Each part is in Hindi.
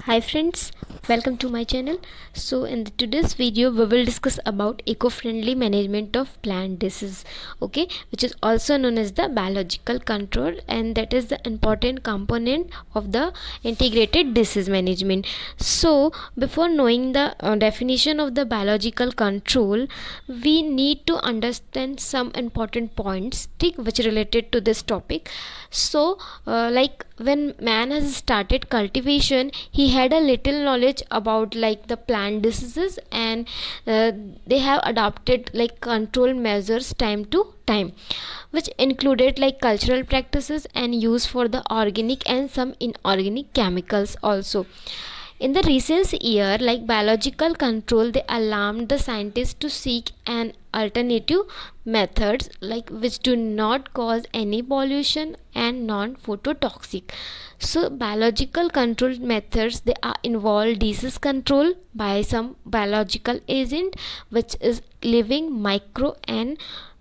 Hi friends, welcome to my channel. So in today's video we will discuss about eco-friendly management of plant disease, okay, which is also known as the biological control, and that is the important component of the integrated disease management. So before knowing the definition of the biological control, we need to understand some important points which related to this topic. So like when man has started cultivation, he had a little knowledge about like the plant diseases, and they have adopted like control measures time to time, which included like cultural practices and use for the organic and some inorganic chemicals also. In the recent year, like biological control, they alarmed the scientists to seek an alternative methods like which do not cause any pollution and non-phototoxic. So biological control methods, they are involve disease control by some biological agent which is living micro and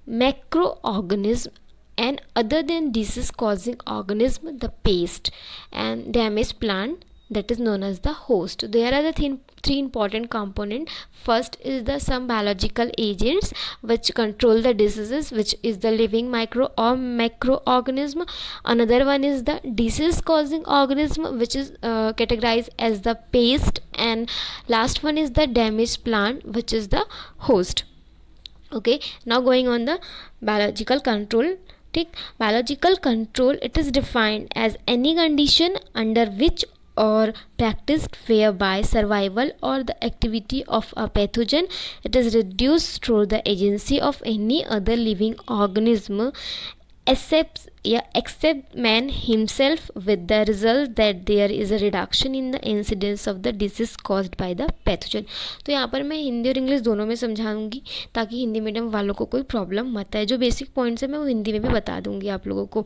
macroorganism, and other than disease causing organism, the pest and damaged plant, that is known as the host. There are the three important components. First is the some biological agents which control the diseases, which is the living micro or macroorganism. Another one is the disease causing organism, which is categorized as the pest, and last one is the damaged plant, which is the host. Okay, now going on the biological control. Biological control, it is defined as any condition under which or practiced whereby survival or the activity of a pathogen, it is reduced through the agency of any other living organism except man himself, with the result that there is a reduction in the incidence of the disease caused by the pathogen. तो यहाँ पर मैं हिंदी और इंग्लिश दोनों में समझाऊंगी ताकि हिंदी मीडियम वालों को कोई प्रॉब्लम मत आए. जो बेसिक पॉइंट्स है मैं वो हिंदी में भी बता दूंगी आप लोगों को.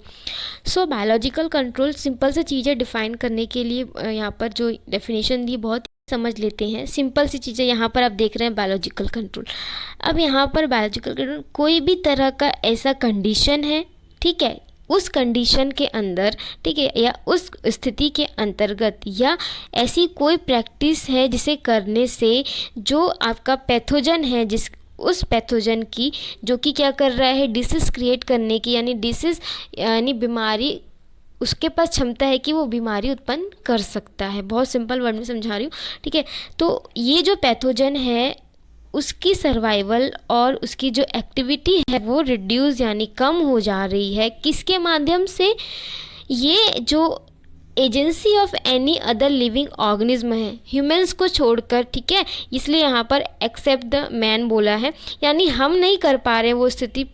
सो बायोलॉजिकल कंट्रोल, सिंपल से चीज़ें डिफाइन करने के लिए यहाँ पर जो डेफिनेशन दी बहुत समझ लेते हैं. सिंपल सी चीज़ें यहाँ पर आप देख रहे हैं बायोलॉजिकल कंट्रोल. अब यहाँ पर बायोलॉजिकल कंट्रोल कोई भी तरह का ऐसा कंडीशन है, ठीक है, उस कंडीशन के अंदर, ठीक है, या उस स्थिति के अंतर्गत, या ऐसी कोई प्रैक्टिस है जिसे करने से जो आपका पैथोजन है, जिस उस पैथोजन की जो कि क्या कर रहा है, डिसीज़ क्रिएट करने की, यानी डिसीज़ यानी बीमारी, उसके पास क्षमता है कि वो बीमारी उत्पन्न कर सकता है. बहुत सिंपल वर्ड में समझा रही हूँ, ठीक है. तो ये जो पैथोजन है उसकी सर्वाइवल और उसकी जो एक्टिविटी है वो रिड्यूस यानी कम हो जा रही है. किसके माध्यम से? ये जो agency of any other living organism है, ह्यूमंस को छोड़कर, ठीक है, इसलिए यहाँ पर एक्सेप्ट द मैन बोला है, यानी हम नहीं कर पा रहे हैं वो स्थिति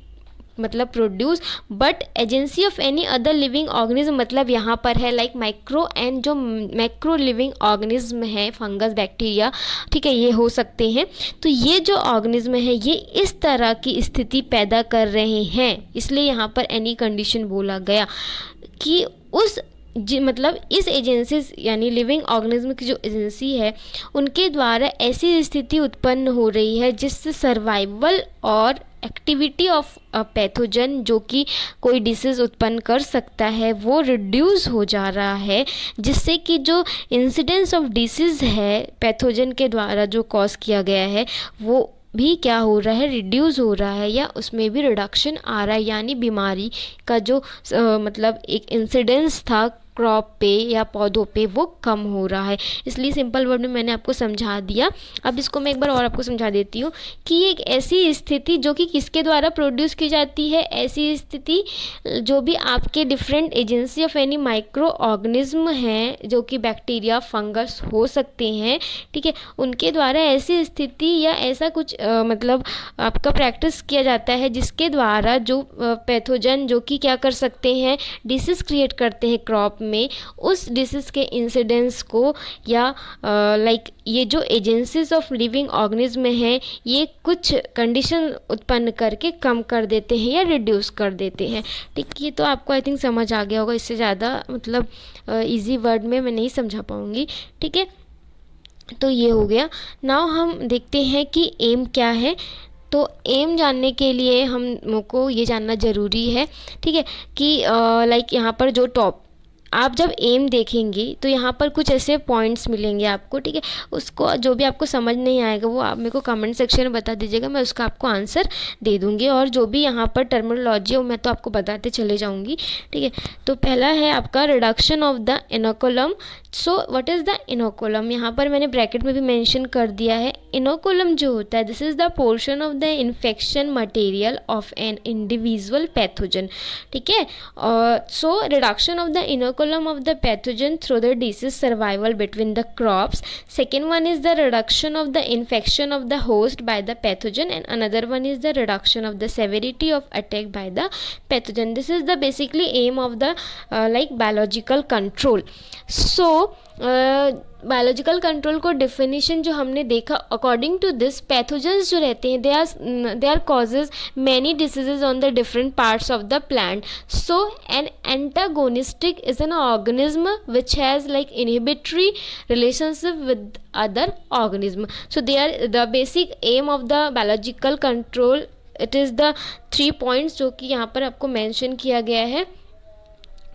मतलब produce, but agency of any other living organism मतलब यहाँ पर है लाइक माइक्रो एंड जो मैक्रो लिविंग ऑर्गेनिज्म है, फंगस, बैक्टीरिया, ठीक है, ये हो सकते हैं. तो ये जो ऑर्गेनिज्म है ये इस तरह की स्थिति पैदा कर रहे हैं, इसलिए यहाँ पर एनी कंडीशन बोला गया कि उस मतलब इस एजेंसी यानी लिविंग ऑर्गेनिज्म की जो एजेंसी है उनके द्वारा ऐसी स्थिति उत्पन्न हो रही है जिससे सर्वाइवल और एक्टिविटी ऑफ पैथोजन जो कि कोई डिसीज़ उत्पन्न कर सकता है वो रिड्यूस हो जा रहा है, जिससे कि जो इंसिडेंस ऑफ डिसीज़ है पैथोजन के द्वारा जो कॉज किया गया है वो भी क्या हो रहा है, रिड्यूस हो रहा है, या उसमें भी रिडक्शन आ रहा है, यानी बीमारी का जो मतलब एक इंसिडेंस था क्रॉप पे या पौधों पे वो कम हो रहा है. इसलिए सिंपल वर्ड में मैंने आपको समझा दिया. अब इसको मैं एक बार और आपको समझा देती हूँ कि एक ऐसी स्थिति जो कि किसके द्वारा प्रोड्यूस की जाती है, ऐसी स्थिति जो भी आपके different agency of any micro organism हैं जो कि बैक्टीरिया, फंगस हो सकते हैं, ठीक है, उनके द्वारा ऐसी स्थिति या ऐसा कुछ मतलब आपका प्रैक्टिस किया जाता है जिसके द्वारा जो पैथोजन जो कि क्या कर सकते हैं, डिसीज़ क्रिएट करते हैं क्रॉप में, उस डिसीज़ के इंसिडेंस को या लाइक ये जो एजेंसीज ऑफ लिविंग ऑर्गेनिज्म हैं ये कुछ कंडीशन उत्पन्न करके कम कर देते हैं या रिड्यूस कर देते हैं. ठीक, ये तो आपको आई थिंक समझ आ गया होगा. इससे ज़्यादा मतलब इजी वर्ड में मैं नहीं समझा पाऊँगी. ठीक है, तो ये हो गया. नाउ हम देखते हैं कि एम क्या है. तो एम जानने के लिए हमको ये जानना ज़रूरी है, ठीक है, कि लाइक यहाँ पर जो टॉप आप जब एम देखेंगे तो यहाँ पर कुछ ऐसे पॉइंट्स मिलेंगे आपको, ठीक है। उसको जो भी आपको समझ नहीं आएगा वो आप मेरे को कमेंट सेक्शन में बता दीजिएगा, मैं उसका आपको आंसर दे दूँगी। और जो भी यहाँ पर टर्मिनोलॉजी है मैं तो आपको बताते चले जाऊँगी, ठीक है। तो पहला है आपका reduction of the inoculum. So what is the inoculum, यहाँ पर मैंने ब्रैकेट में भी मेंशन कर दिया है। इनोकुलम जो होता है this is the portion of the infection material of an individual pathogen, ठीक है। So reduction of the inoculum of the pathogen through the disease survival between the crops. Second one is the reduction of the infection of the host by the pathogen, and another one is the reduction of the severity of attack by the pathogen. This is the basically aim of the like biological control. So biological control को डेफिनेशन जो हमने देखा, अकॉर्डिंग टू दिस पैथोजेंस जो रहते हैं they are causes many diseases on the different parts of the plant. So an antagonistic is an organism which has like inhibitory relationship with other organism. So they are the basic aim of the biological control. It is the 3 points जो कि यहाँ पर आपको मेंशन किया गया है,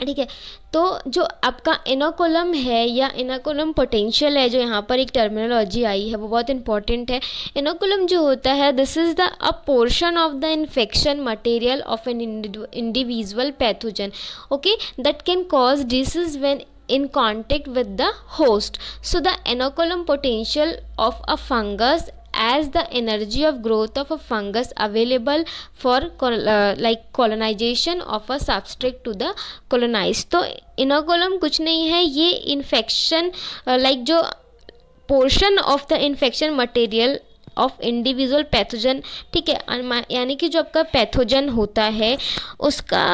ठीक है. तो जो आपका इनोकुलम है या इनोकुलम पोटेंशियल है, जो यहाँ पर एक टर्मिनोलॉजी आई है वो बहुत इंपॉर्टेंट है. इनोकुलम जो होता है this is the a portion of the infection material of an individual pathogen, okay, that can cause disease when in contact with the host. So the inoculum potential of a fungus as the energy of growth of a fungus available for like colonization of a substrate to the colonized. तो inoculum कुछ नहीं है, ये इन्फेक्शन लाइक जो portion of the infection material of individual pathogen, ठीक है, यानी कि जो आपका पैथोजन होता है उसका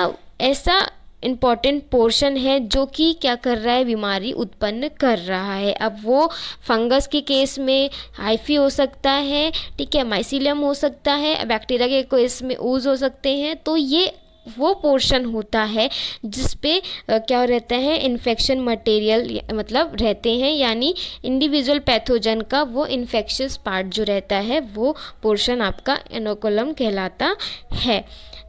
ऐसा इम्पॉर्टेंट पोर्शन है जो कि क्या कर रहा है, बीमारी उत्पन्न कर रहा है. अब वो फंगस के केस में हाइफी हो सकता है, ठीक है, माइसीलियम हो सकता है, बैक्टीरिया के केस में ऊज हो सकते हैं. तो ये वो पोर्शन होता है जिस पे क्या रहता है, इन्फेक्शन मटेरियल मतलब रहते हैं, यानी इंडिविजुअल पैथोजन का वो इन्फेक्शियस पार्ट जो रहता है वो पोर्शन आपका इनोकुलम कहलाता है,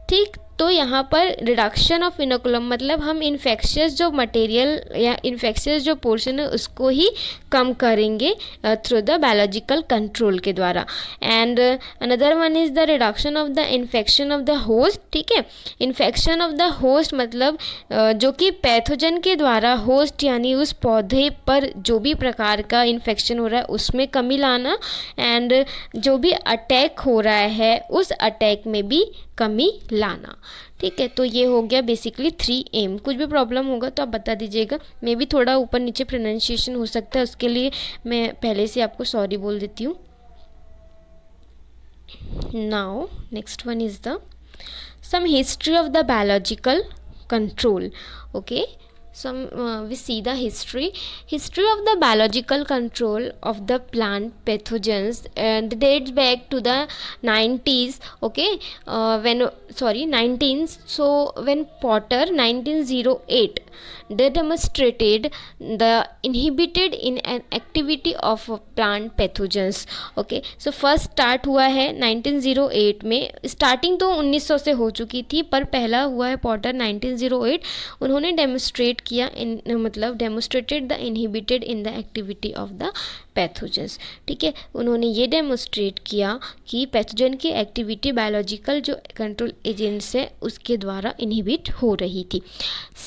ठीक. तो यहाँ पर रिडक्शन ऑफ इनोकुलम मतलब हम इन्फेक्शियस जो मटेरियल या इन्फेक्शियस जो पोर्शन है उसको ही कम करेंगे थ्रू द बायोलॉजिकल कंट्रोल के द्वारा. And another one is the reduction of the infection of the host, ठीक है. इन्फेक्शन ऑफ द होस्ट मतलब जो कि पैथोजन के द्वारा होस्ट यानी उस पौधे पर जो भी प्रकार का इन्फेक्शन हो रहा है उसमें कमी लाना, एंड जो भी अटैक हो रहा है उस अटैक में भी कमी लाना, ठीक है. तो ये हो गया बेसिकली 3 एम. कुछ भी प्रॉब्लम होगा तो आप बता दीजिएगा, मे भी थोड़ा ऊपर नीचे प्रोनाउंसिएशन हो सकता है, उसके लिए मैं पहले से आपको सॉरी बोल देती हूँ. Now next one is the some history of the biological control, okay. We see the history of the biological control of the plant pathogens, and dates back to the 90s, okay, 19th. So when Potter 1908 they demonstrated the inhibited in an activity of plant pathogens, okay. So first start हुआ है 1908 में, स्टार्टिंग तो 1900 से हो चुकी थी पर पहला हुआ है पॉटर 1908. उन्होंने डेमोस्ट्रेट किया मतलब demonstrated the inhibited in the activity of the pathogens, ठीक है. उन्होंने ये डेमोस्ट्रेट किया कि पैथोजन की एक्टिविटी बायोलॉजिकल जो कंट्रोल एजेंट्स है उसके द्वारा इनहिबिट हो रही थी.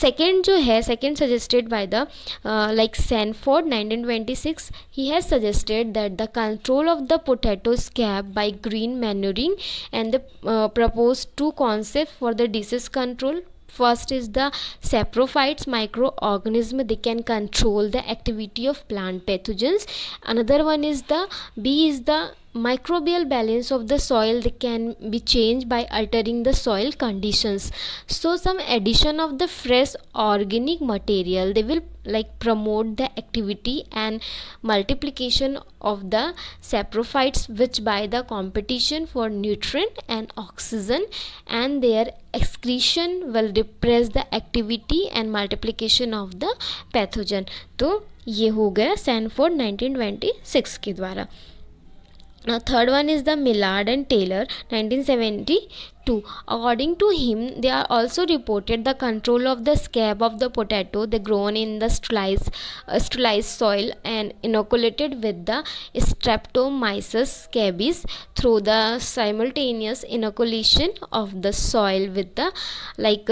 सेकेंड जो है, second suggested by the like Sanford 1926, he has suggested that the control of the potato scab by green manuring, and the proposed 2 concepts for the disease control. First is the saprophytes microorganism, they can control the activity of plant pathogens. Another one is the B is the microbial balance of the soil, they can be changed by altering the soil conditions. So some addition of the fresh organic material, they will like promote the activity and multiplication of the saprophytes, which by the competition for nutrient and oxygen and their excretion will repress the activity and multiplication of the pathogen. तो ये हो गया सैनफोर्ड 1926 के द्वारा. Now, third one is the Millard and Taylor, 1972. According to him, they are also reported the control of the scab of the potato they grown in the sterilized soil and inoculated with the Streptomyces scabies through the simultaneous inoculation of the soil with the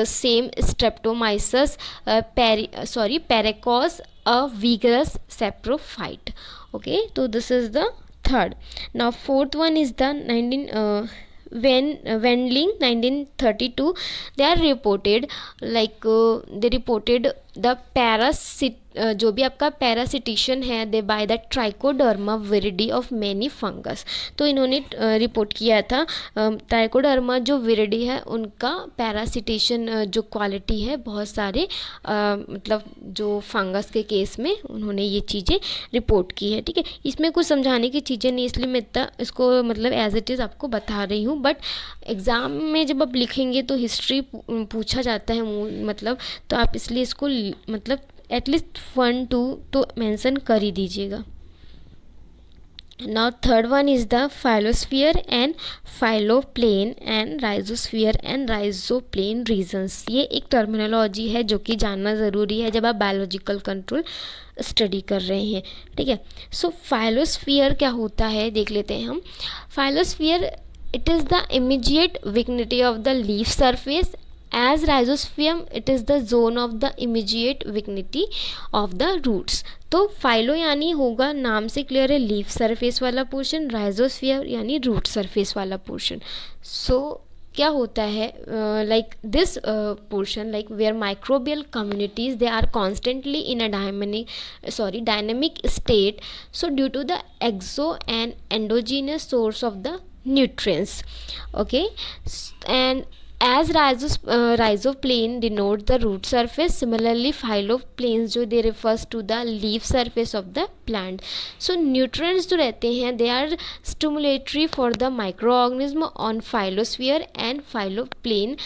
same Streptomyces paracos, a vigorous saprophyte. Okay, so this is the third. Now fourth one is the Wendling 1932. They are reported they reported the parasit जो भी आपका पैरासिटिशन है they by the Trichoderma viride of many fungus. तो इन्होंने रिपोर्ट किया था ट्राइकोडर्मा जो विरिडी है उनका पैरासिटेशन जो क्वालिटी है बहुत सारे मतलब जो फंगस के केस में उन्होंने ये चीज़ें रिपोर्ट की है. ठीक है, इसमें कुछ समझाने की चीज़ें नहीं इसलिए मैं इतना इसको मतलब एज इट इज़ आपको बता रही हूँ. बट एग्ज़ाम में जब आप लिखेंगे तो हिस्ट्री पूछा जाता है मतलब, तो आप इसलिए इसको मतलब एटलीस्ट 1-2 तो मेंशन कर ही दीजिएगा. Now third one is the phylosphere and phyloplane and rhizosphere and rhizoplane regions. ये एक टर्मिनोलॉजी है जो कि जानना ज़रूरी है जब आप बायोलॉजिकल कंट्रोल स्टडी कर रहे हैं. ठीक है, सो फाइलोस्फीयर क्या होता है देख लेते हैं हम. फाइलोस्फीयर it is the immediate vicinity of the leaf surface, as rhizosperm it is the zone of the immediate vicinity of the roots. तो फाइलो यानी होगा नाम से क्लियर है लीफ सरफेस वाला पोर्शन, राइजोस्फीयर यानी रूट सरफेस वाला पोर्शन. सो क्या होता है like this portion like where microbial communities they are constantly in a dynamic state, so due to the exo and endogenous source of the nutrients. Okay, and as rhizoplane denotes the root surface, similarly phyloplanes जो they refers to the leaf surface of the plant. So nutrients जो रहते हैं they are stimulatory for the microorganism on phylosphere and phyloplane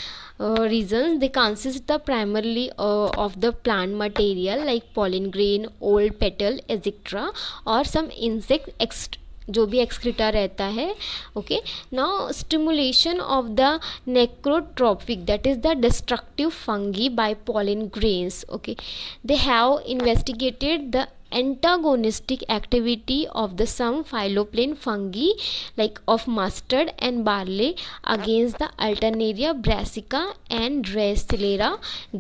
regions. They consist the primarily of the plant material like pollen grain, old petal, etc. or some insect जो भी एक्सक्रीटा रहता है. Okay, now stimulation of the necrotrophic that is the destructive fungi by pollen grains. Okay, they have investigated the antagonistic activity of the some phyloplane fungi like of mustard and barley against the Alternaria brassica and Dracylera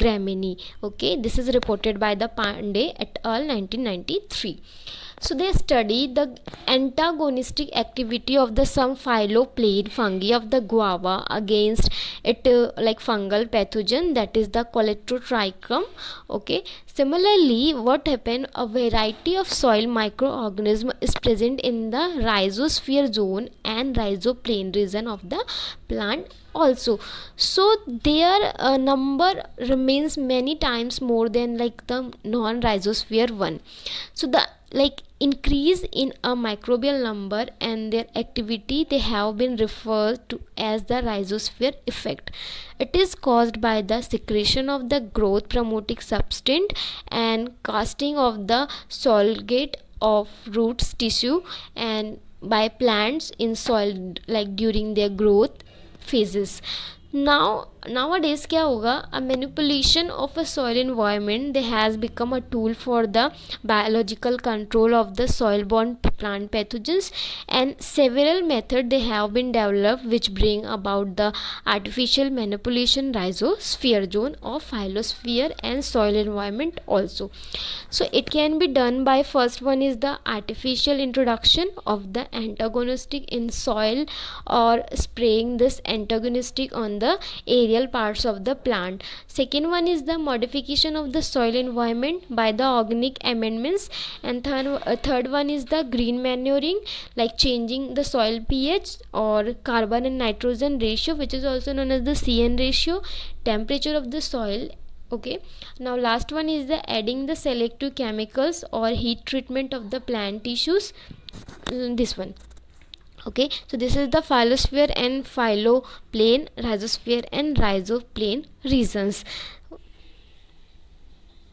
gramineae. Okay, this is reported by the Pandey et al. 1993. So they study the antagonistic activity of the some phyloplane fungi of the guava against it like fungal pathogen that is the Coleotrichum. Okay, similarly what happened, a variety of soil microorganism is present in the rhizosphere zone and rhizoplane region of the plant also. So their number remains many times more than like the non-rhizosphere one. So the like increase in a microbial number and their activity they have been referred to as the rhizosphere effect. It is caused by the secretion of the growth promoting substance and casting of the solgate of roots tissue and by plants in soil like during their growth phases. Nowadays क्या होगा, a manipulation of a soil environment they has become a tool for the biological control of the soil-borne plant pathogens, and several methods they have been developed which bring about the artificial manipulation rhizosphere zone of phylosphere and soil environment also. So it can be done by, first one is the artificial introduction of the antagonistic in soil or spraying this antagonistic on the area parts of the plant. Second one is the modification of the soil environment by the organic amendments, and third one is the green manuring like changing the soil pH or carbon and nitrogen ratio which is also known as the CN ratio, temperature of the soil. Okay, now last one is the adding the selective chemicals or heat treatment of the plant tissues, this one. Okay, so this is the phylosphere and phyloplane, rhizosphere and rhizoplane regions.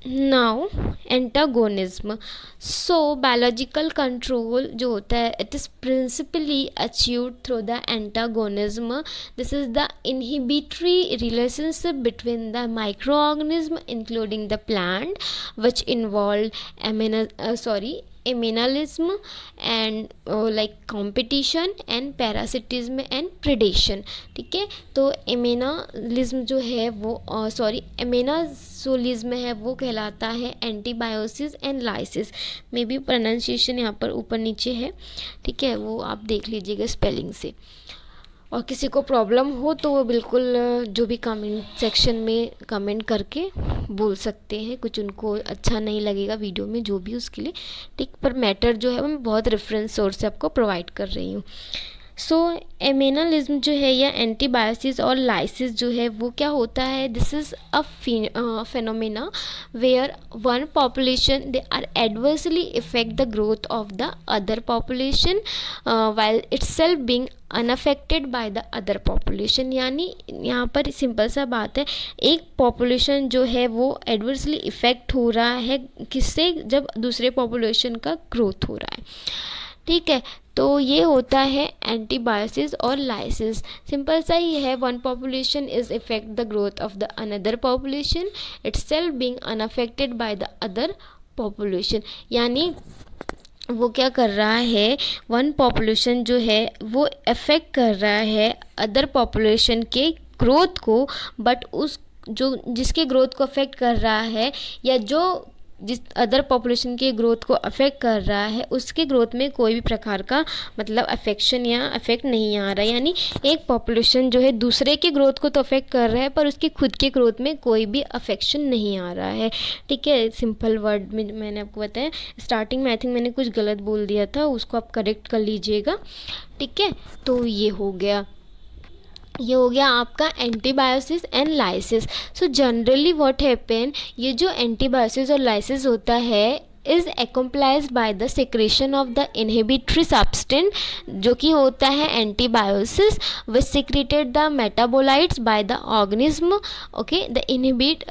Now antagonism. So biological control जो होता है it is principally achieved through the antagonism. This is the inhibitory relationship between the micro organism including the plant which involve amensalism and like competition and parasitism and predation. ठीक है, तो एमिनलिज्म जो है वो एमिनाजोलिज्म है वो कहलाता है antibiosis and lysis. May be pronunciation यहाँ पर ऊपर नीचे है. ठीक है, वो आप देख लीजिएगा स्पेलिंग से. और किसी को प्रॉब्लम हो तो वो बिल्कुल जो भी कमेंट सेक्शन में कमेंट करके बोल सकते हैं. कुछ उनको अच्छा नहीं लगेगा वीडियो में जो भी उसके लिए. ठीक, पर मैटर जो है वो मैं बहुत रेफरेंस सोर्स से आपको प्रोवाइड कर रही हूँ. सो एमिनलिज्म जो है या एंटीबायोसिस और लाइसिस जो है वो क्या होता है. This is a phenomena where one population they are adversely effect the growth of the other population while itself being unaffected by the other population. यानी यहाँ पर सिंपल सा बात है, एक पॉपुलेशन जो है वो एडवर्सली इफेक्ट हो रहा है किससे, जब दूसरे पॉपुलेशन का ग्रोथ हो रहा है. ठीक है, तो ये होता है एंटीबायोसिस और लाइसिस. सिंपल सा ही है, one population is effect the growth of the another population itself being unaffected by the other population. यानी वो क्या कर रहा है, वन पॉपुलेशन जो है वो अफेक्ट कर रहा है अदर पॉपुलेशन के ग्रोथ को, बट उस जो जिसके ग्रोथ को अफेक्ट कर रहा है या जो जिस अदर पॉपुलेशन के ग्रोथ को अफेक्ट कर रहा है उसके ग्रोथ में कोई भी प्रकार का मतलब अफेक्शन या अफेक्ट नहीं आ रहा है. यानी एक पॉपुलेशन जो है दूसरे के ग्रोथ को तो अफेक्ट कर रहा है पर उसके खुद के ग्रोथ में कोई भी अफेक्शन नहीं आ रहा है. ठीक है, सिंपल वर्ड में मैंने आपको बताया. स्टार्टिंग में आई थिंक मैंने कुछ गलत बोल दिया था, उसको आप करेक्ट कर लीजिएगा. ठीक है, तो ये हो गया आपका antibiosis and lysis. So generally what happen, ये जो एंटीबायोसिस और लाइसिस होता है is accompanied by the secretion of the inhibitory substance जो कि होता है antibiosis which secreted the metabolites by the organism. okay, the inhibit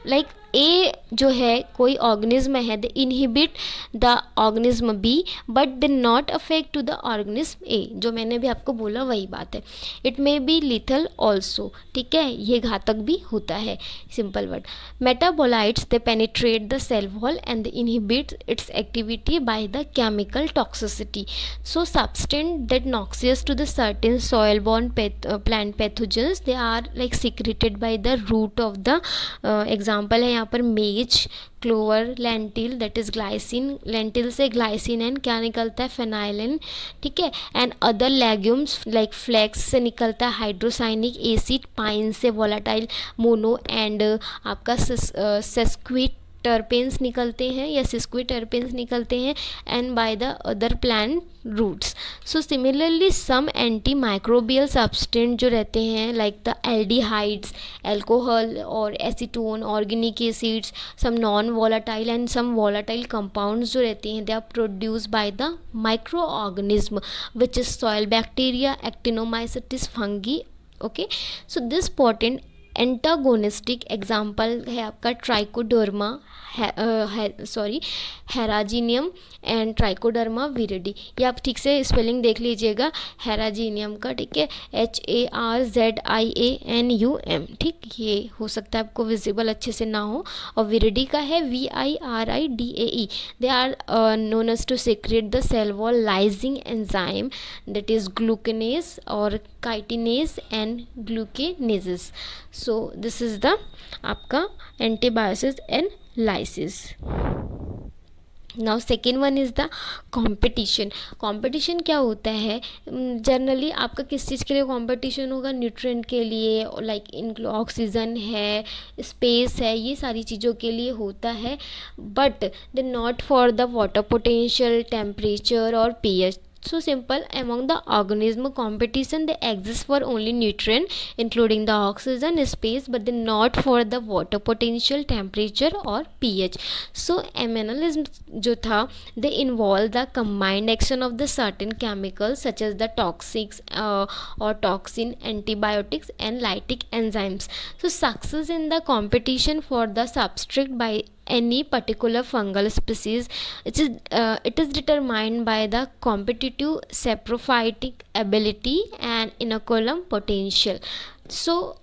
like A जो है कोई ऑर्गेनिज्म है the inhibit the organism B but they not affect to the organism A. जो मैंने भी आपको बोला वही बात है. It may be lethal also. ठीक है, ये घातक भी होता है. Simple word, metabolites they penetrate the cell wall and they inhibit its activity by the chemical toxicity. So substance that noxious to the certain soil borne plant pathogens they are like secreted by the root of the example है यहाँ पर maize, clover, lentil that is glycine. Lentil से ग्लाइसिन एंड क्या निकलता है, फेनाइलिन. ठीक है, and other legumes like flax से निकलता है हाइड्रोसाइनिक एसिड. पाइन से वोलाटाइल मोनो एंड आपका सेस्क्विट टर्पेन्स निकलते हैं या सिस्क्विट टर्पेन्स निकलते हैं and by the other plant roots. So similarly some anti microbial substance जो रहते हैं लाइक द एल्डिहाइड्स, एल्कोहल और acetone, organic acids, some non volatile and some volatile compounds जो रहते हैं they are produce by the micro organism which is soil bacteria, actinomycetes, fungi. Okay, so this potent antagonistic example है आपका Trichoderma harzianum and Trichoderma viride. ये आप ठीक से स्पेलिंग देख लीजिएगा हेराजीनियम का. ठीक है, HARZIANUM. ठीक, ये हो सकता है आपको विजिबल अच्छे से ना हो. और विरिडी का है VIRIDAE. They are known as to secrete the cell wall lysing enzyme that is glucanase और chitinase and glucanases. So this is the आपका antibiosis and lysis. Now second one is the competition. Competition क्या होता है, जनरली आपका किस चीज़ के लिए कंपटीशन होगा, न्यूट्रिएंट के लिए, लाइक ऑक्सीजन है, स्पेस है, ये सारी चीज़ों के लिए होता है. But they not for the water potential, temperature और pH. So simple, among the organism competition they exist for only nutrient including the oxygen, space, but they not for the water potential, temperature or pH. So aminalism जो था they involve the combined action of the certain chemicals such as the toxics or toxin, antibiotics and lytic enzymes. So success in the competition for the substrate by any particular fungal species. It is determined by the competitive saprophytic ability and inoculum potential. So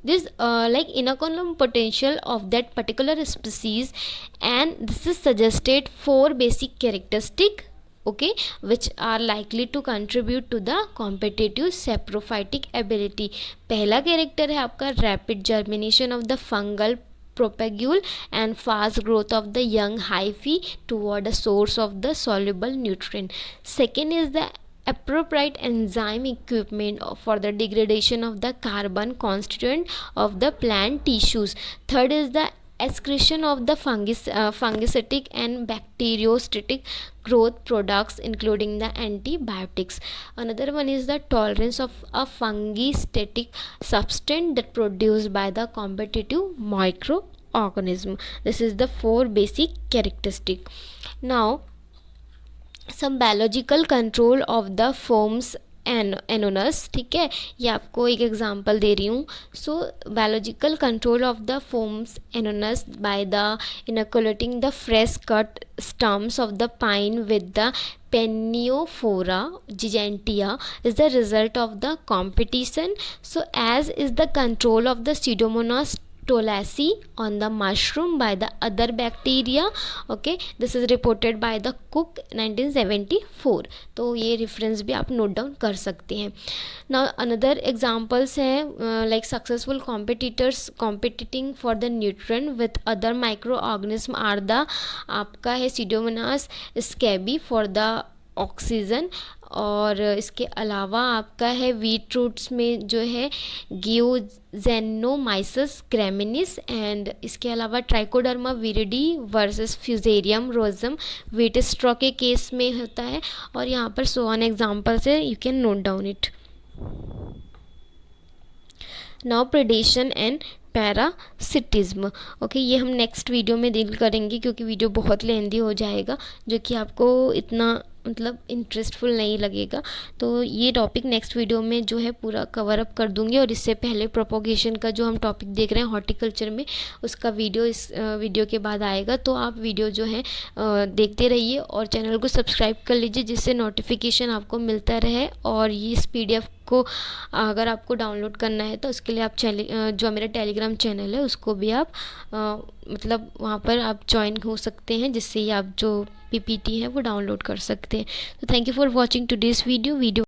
this like inoculum potential of that particular species, and this is suggested 4 basic characteristic, okay, which are likely to contribute to the competitive saprophytic ability. पहला कैरेक्टर है आपका rapid germination of the fungal propagule and fast growth of the young hyphae toward a source of the soluble nutrient. Second is the appropriate enzyme equipment for the degradation of the carbon constituent of the plant tissues. Third is the excretion of the fungicidal and bacteriostatic growth products including the antibiotics. Another one is the tolerance of a fungistatic substance that produced by the competitive microorganism. This is the 4 basic characteristic. Now some biological control of the forms annosus, ठीक है, ये आपको एक एग्जांपल दे रही हूँ. So biological control of the forms annosus by the inoculating the fresh cut stumps of the pine with the Peniophora gigantea is the result of the competition. So as is the control of the Pseudomonas tolasi on the mushroom by the other bacteria. Okay, this is reported by the Cook 1974. तो ये reference भी आप note down कर सकते हैं. Now another examples है like successful competitors competing for the nutrient with other microorganism are the आपका है Pseudomonas scabi for the oxygen, और इसके अलावा आपका है वीट रूट्स में जो है गियोजेनोमाइसिस ग्रेमिनिस, एंड इसके अलावा trichoderma viride versus fusarium Rossum wheat straw के केस में होता है. और यहाँ पर सो ऑन एग्जांपल्स है, you can note down it. Now predation and parasitism. Okay, ये हम नेक्स्ट वीडियो में डील करेंगे क्योंकि वीडियो बहुत लेंदी हो जाएगा जो कि आपको इतना मतलब इंटरेस्टफुल नहीं लगेगा. तो ये टॉपिक नेक्स्ट वीडियो में जो है पूरा कवर अप कर दूंगी. और इससे पहले प्रोपोगेशन का जो हम टॉपिक देख रहे हैं हॉर्टिकल्चर में, उसका वीडियो इस वीडियो के बाद आएगा. तो आप वीडियो जो है देखते रहिए और चैनल को सब्सक्राइब कर लीजिए जिससे नोटिफिकेशन आपको मिलता रहे. और ये इस PDF को अगर आपको डाउनलोड करना है तो उसके लिए आप जो मेरा टेलीग्राम चैनल है उसको भी आप मतलब वहाँ पर आप ज्वाइन हो सकते हैं, जिससे आप जो PPT है वो डाउनलोड कर सकते हैं. तो thank you for watching today's video.